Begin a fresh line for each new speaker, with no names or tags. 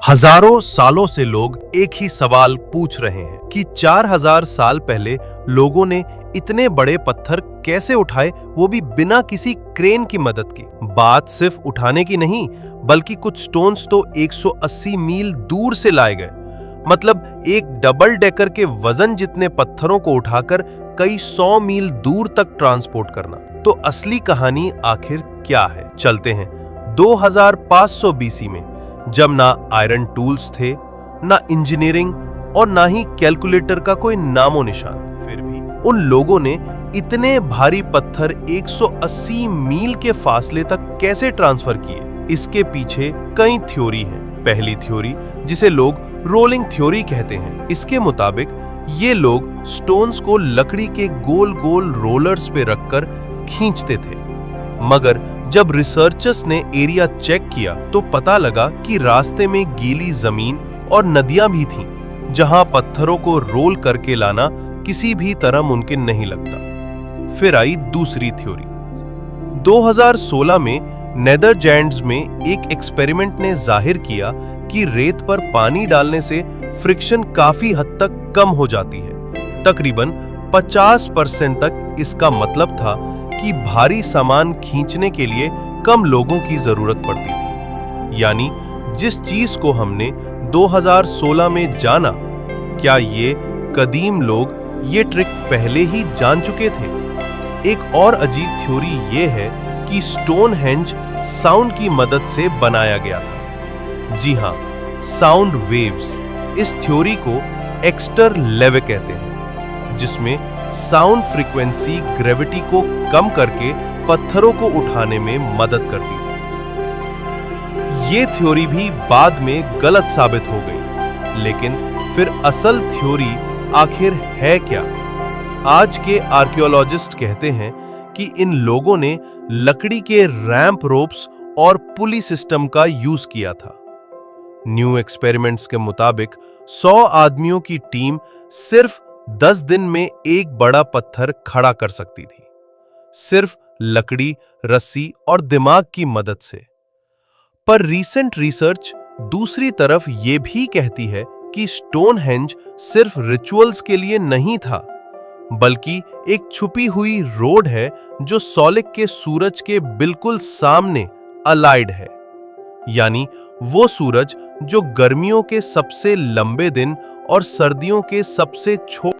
हजारों सालों से लोग एक ही सवाल पूछ रहे हैं कि 4000 साल पहले लोगों ने इतने बड़े पत्थर कैसे उठाए, वो भी बिना किसी क्रेन की मदद के। बात सिर्फ उठाने की नहीं, बल्कि कुछ स्टोन्स तो 180 मील दूर से लाए गए। मतलब एक डबल डेकर के वजन जितने पत्थरों को उठाकर कई 100 मील दूर तक ट्रांसपोर्ट करना। तो असली कहानी आखिर क्या है? चलते हैं 2500 बीसी में, जब ना आयरन टूल्स थे, ना इंजीनियरिंग और ना ही कैलकुलेटर का कोई नामो निशान। फिर भी उन लोगों ने इतने भारी पत्थर 180 मील के फासले तक कैसे ट्रांसफर किए? इसके पीछे कई थ्योरी हैं। पहली थ्योरी, जिसे लोग रोलिंग थ्योरी कहते हैं, इसके मुताबिक ये लोग स्टोन्स को लकड़ी के गोल गोल रोलर्स पे रखकर खींचते थे। मगर जब रिसर्चर्स ने एरिया चेक किया तो पता लगा कि रास्ते में गीली जमीन और नदियां भी थीं, जहां पत्थरों को रोल करके लाना किसी भी तरह मुमकिन नहीं लगता। फिर आई दूसरी थ्योरी। 2016 में नेदरलैंड्स में एक एक्सपेरिमेंट ने जाहिर किया कि रेत पर पानी डालने से फ्रिक्शन काफी हद तक कम हो जाती है, तकरीबन 50% तक। इसका मतलब था कि भारी सामान खींचने के लिए कम लोगों की जरूरत पड़ती थी। यानी जिस चीज को हमने 2016 में जाना, क्या ये कदीम लोग ये ट्रिक पहले ही जान चुके थे? एक और अजीब थ्योरी ये है कि स्टोनहेंज साउंड की मदद से बनाया गया था। जी हाँ, साउंड वेव्स। इस थ्योरी को एक्स्टर लेवे कहते हैं, जिसमें साउंड फ्रीक्वेंसी ग्रेविटी को कम करके पत्थरों को उठाने में मदद करती थी। ये थ्योरी भी बाद में गलत साबित हो गई। लेकिन फिर असल थ्योरी आखिर है क्या? आज के आर्कियोलॉजिस्ट कहते हैं कि इन लोगों ने लकड़ी के रैंप रोप्स और पुली सिस्टम का यूज किया था। न्यू एक्सपेरिमेंट्स के मुताबिक 100 आदमियों की टीम सिर्फ 10 दिन में एक बड़ा पत्थर खड़ा कर सकती थी, सिर्फ लकड़ी, रस्सी और दिमाग की मदद से। पर रीसेंट रिसर्च दूसरी तरफ यह भी कहती है कि स्टोनहेंज सिर्फ रिचुअल्स के लिए नहीं था, बल्कि एक छुपी हुई रोड है जो सोलिक के सूरज के बिल्कुल सामने अलाइड है। यानी वो सूरज जो गर्मियों के सबसे लंबे दिन और सर्दियों के सबसे छोटे